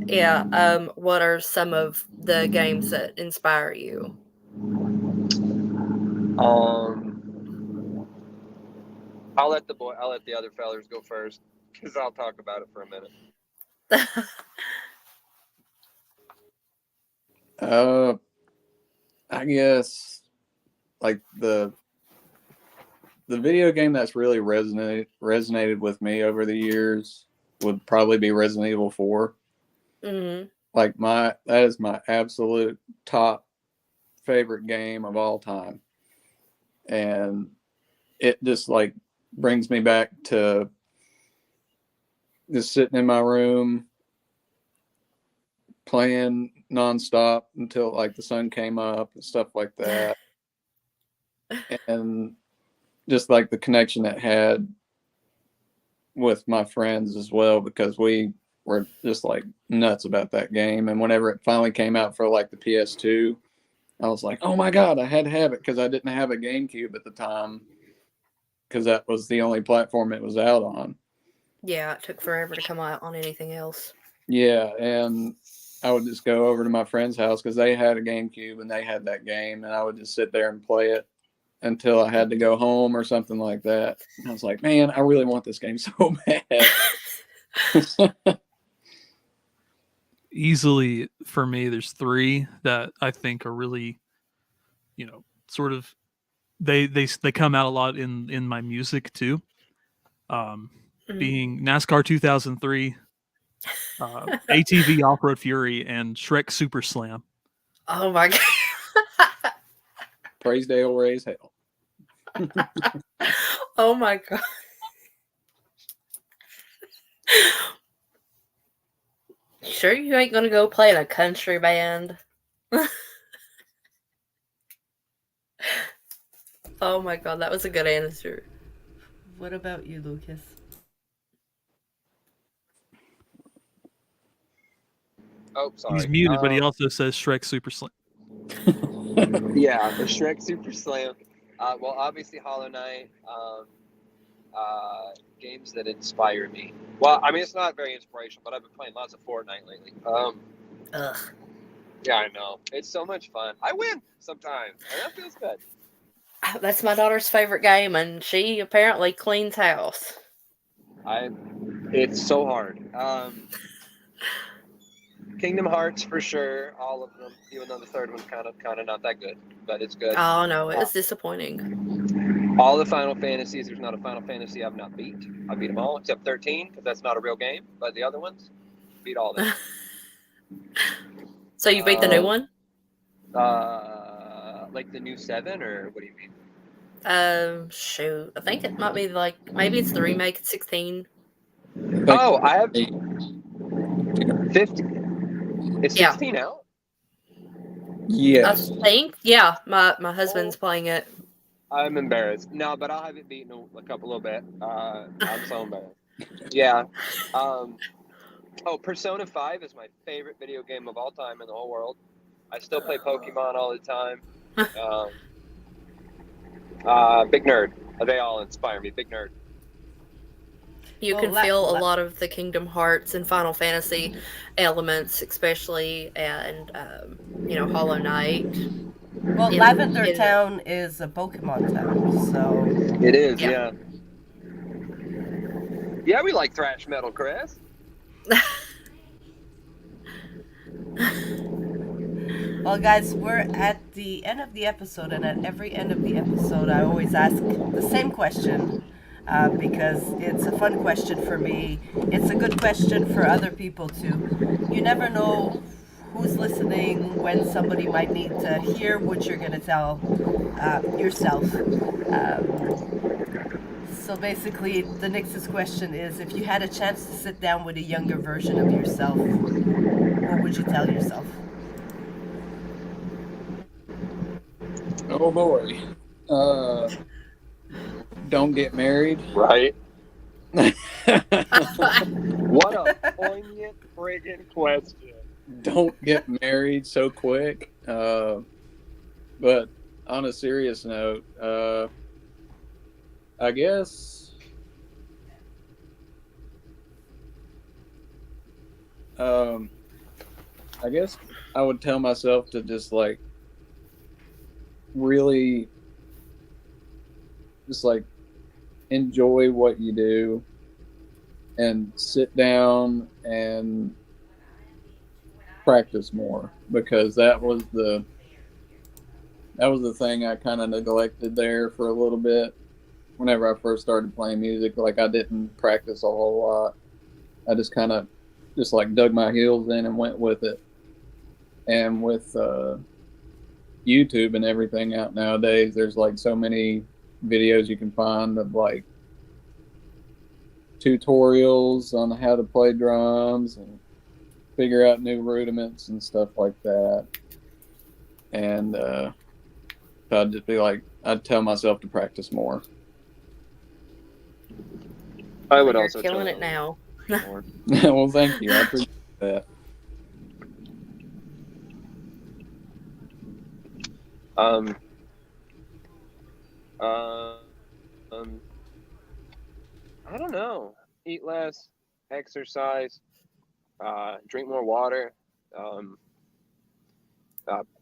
Yeah. What are some of the games that inspire you? I'll let the other fellers go first, because I'll talk about it for a minute. I guess like the video game that's really resonated with me over the years would probably be Resident Evil 4. Mm-hmm. Like that is my absolute top favorite game of all time. And it just like brings me back to just sitting in my room playing nonstop until like the sun came up and stuff like that. And just like the connection it had with my friends as well, because we were just like nuts about that game. And whenever it finally came out for like the PS2, I was like, oh my God, I had to have it, because I didn't have a GameCube at the time, because that was the only platform it was out on. Yeah, it took forever to come out on anything else. Yeah, and I would just go over to my friend's house because they had a GameCube and they had that game, and I would just sit there and play it until I had to go home or something like that. And I was like, man, I really want this game so bad. Easily for me, there's three that I think are really, sort of, they come out a lot in my music too. Being NASCAR 2003, ATV Off-Road Fury, and Shrek Super Slam. Oh my God. Praise Dale, raise hell. Oh my God. Sure you ain't gonna go play in a country band? Oh my God, that was a good answer. What about you, Lucas? Oh, sorry. He's muted, but he also says Shrek Super Slam. Yeah, the Shrek Super Slam. Well, obviously Hollow Knight. Games that inspire me. Well, I mean, it's not very inspirational, but I've been playing lots of Fortnite lately. Ugh. Yeah, I know. It's so much fun. I win sometimes, and that feels good. That's my daughter's favorite game, and she apparently cleans house. It's so hard. Kingdom Hearts for sure, all of them. Even though the third one's kind of not that good, but it's good. Oh no, it was disappointing. All the Final Fantasies. There's not a Final Fantasy I've not beat. I beat them all except 13 because that's not a real game. But the other ones, beat all of them. So you beat the new one? Like the new 7, or what do you mean? Shoot, I think it might be maybe it's the remake at 16. Oh, I have 50. Is 16 out? Yes. I think, yeah. My husband's playing it. I'm embarrassed. No, but I'll have it beaten a little bit. I'm so embarrassed. Yeah. Persona 5 is my favorite video game of all time in the whole world. I still play Pokemon all the time. Big nerd. They all inspire me. Big nerd. You Well, can feel a lot of the Kingdom Hearts and Final Fantasy elements, especially, and Hollow Knight. Well, Lavender Town is a Pokemon town, so It is, Yeah. yeah. Yeah, we like thrash metal, Chris. well, guys, we're at the end of the episode, and at every end of the episode, I always ask the same question because it's a fun question for me. It's a good question for other people too. You never know who's listening, when somebody might need to hear what you're going to tell yourself. So basically, the NYXUS question is, if you had a chance to sit down with a younger version of yourself, what would you tell yourself? Oh boy. Don't get married. Right. What a poignant friggin' question. Don't get married so quick. But on a serious note, I guess I would tell myself to just like really just like enjoy what you do and sit down and practice more, because that was the thing I kind of neglected there for a little bit. Whenever I first started playing music, like I didn't practice a whole lot. I just kind of just like dug my heels in and went with it. And with YouTube and everything out nowadays, there's like so many videos you can find of like tutorials on how to play drums and figure out new rudiments and stuff like that. And so I'd just be like, I'd tell myself to practice more. I would You're also killing tell it now. more. Well, thank you. I appreciate that. I don't know. Eat less, exercise, drink more water,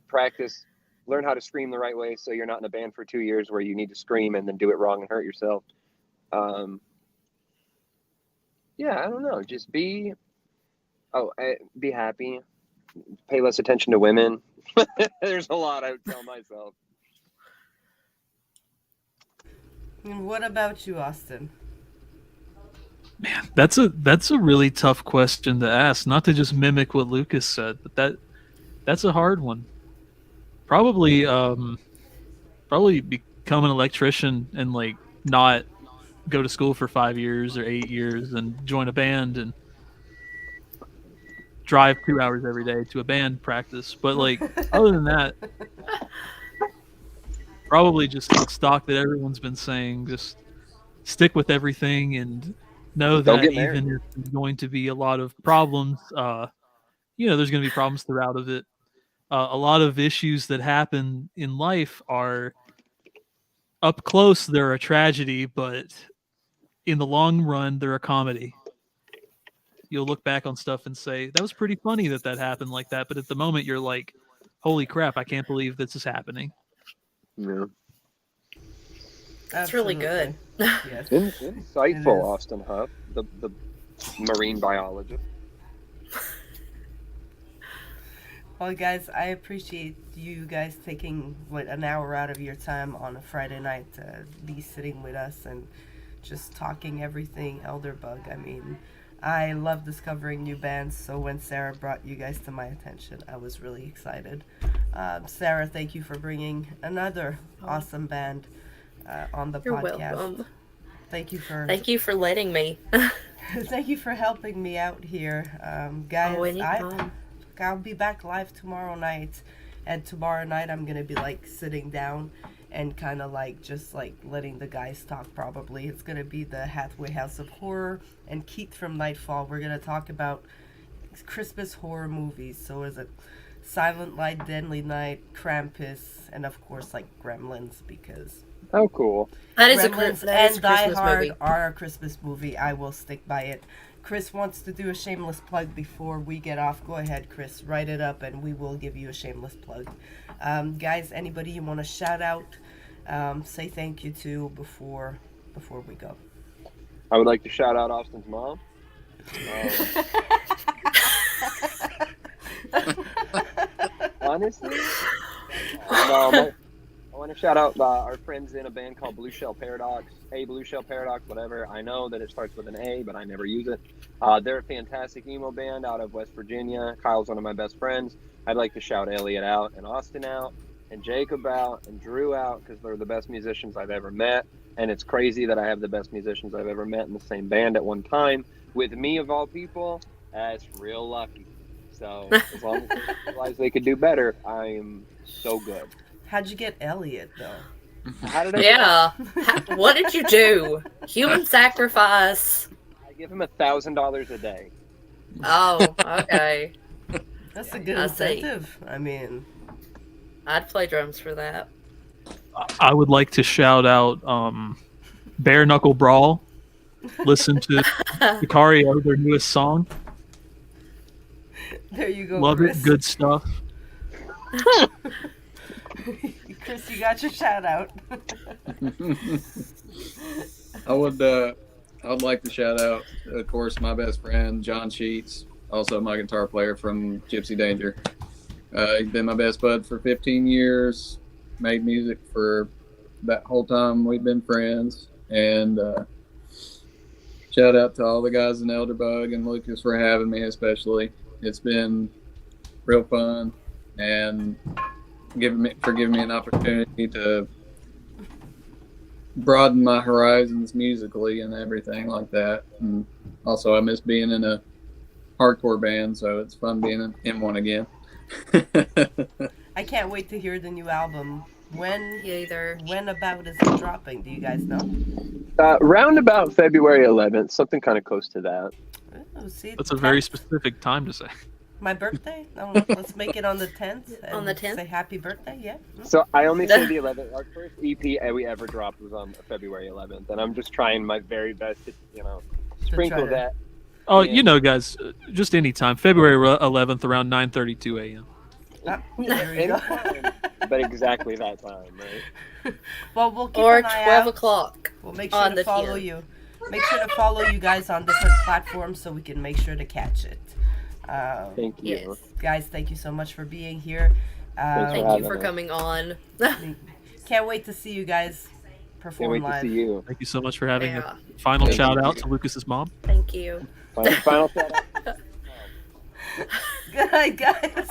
practice, learn how to scream the right way so you're not in a band for 2 years where you need to scream and then do it wrong and hurt yourself. Yeah, I don't know. Just be happy. Pay less attention to women. There's a lot I would tell myself. And what about you, Austin? Man, that's a really tough question to ask. Not to just mimic what Lucas said, but that's a hard one. Probably become an electrician and like not go to school for 5 years or 8 years and join a band and drive 2 hours every day to a band practice. But like other than that, probably just take stock that everyone's been saying. Just stick with everything and know Don't that get married. even if there's going to be a lot of problems, there's going to be problems throughout of it. A lot of issues that happen in life are up close. They're a tragedy, but in the long run, they're a comedy. You'll look back on stuff and say, that was pretty funny that happened like that. But at the moment, you're like, holy crap, I can't believe this is happening. Yeah. That's really good. Yes. Insightful, Austin Huff, the marine biologist. Well, guys, I appreciate you guys taking an hour out of your time on a Friday night to be sitting with us and just talking everything Elderbug. I mean, I love discovering new bands, so when Sarah brought you guys to my attention, I was really excited. Sarah, thank you for bringing another awesome band on the You're podcast. welcome. Thank you for letting me. thank you for helping me out here, guys. Anytime. I'll be back live tomorrow night, and tomorrow night I'm gonna be like sitting down and kind of like just like letting the guys talk. Probably it's gonna be the Hathaway House of Horror and Keith from Nightfall. We're gonna talk about Christmas horror movies. So is it Silent Night, Deadly Night, Krampus, and of course like Gremlins, because How cool. That is Gremlins that is and a Die Christmas Hard movie. are a Christmas movie. I will stick by it. Chris wants to do a shameless plug before we get off. Go ahead, Chris. Write it up, and we will give you a shameless plug. Guys, anybody you want to shout out, say thank you to before we go. I would like to shout out Austin's mom. Honestly, no, I want to shout out our friends in a band called Blue Shell Paradox. Blue Shell Paradox, whatever. I know that it starts with an A, but I never use it. They're a fantastic emo band out of West Virginia. Kyle's one of my best friends. I'd like to shout Elliot out and Austin out and Jacob out and Drew out because they're the best musicians I've ever met. And it's crazy that I have the best musicians I've ever met in the same band at one time with me of all people. That's real lucky. So as long as they realize they could do better, I am so good. How'd you get Elliot, though? How did I? Yeah. What did you do? Human sacrifice. I give him $1,000 a day. Oh, okay. That's a good I see. incentive. I mean, I'd play drums for that. I would like to shout out Bare Knuckle Brawl. Listen to Sicario, their newest song. there you go, Love Chris. it. Good stuff. Chris, you got your shout out. I would like to shout out, of course, my best friend John Sheets, also my guitar player from Gypsy Danger. He's been my best bud for 15 years. Made music for that whole time we've been friends. And shout out to all the guys in Elderbug and Lucas for having me, especially. It's been real fun and giving me an opportunity to broaden my horizons musically and everything like that. And also, I miss being in a hardcore band, so it's fun being in one again. I can't wait to hear the new album. When Either. about is it dropping? Do you guys know? Round about February 11th, something kind of close to that. Oh, see, That's a very 10th. specific time to say. My birthday? Let's make it on the 10th. And On the 10th? Say happy birthday, yeah. So I only say the 11th. Our first EP we ever dropped was on February 11th, and I'm just trying my very best to, sprinkle to- that. Oh, Yeah. you know, guys, just anytime. February 11th around 9:32 a.m. Ah, there we go. Anytime, but exactly that time, right? Well, we'll keep Or an eye 12 out. o'clock. We'll make sure on to the follow 10th. you. Make sure to follow you guys on different platforms so we can make sure to catch it. Thank you. Yes. Guys, thank you so much for being here. Thanks Thank for you for having us. coming on. Can't wait to see you guys Can't perform wait to live. see you. Thank you so much for having Yeah. a final Thank shout you. out to Lucas's mom. Thank you. Final shout out. Good night, guys.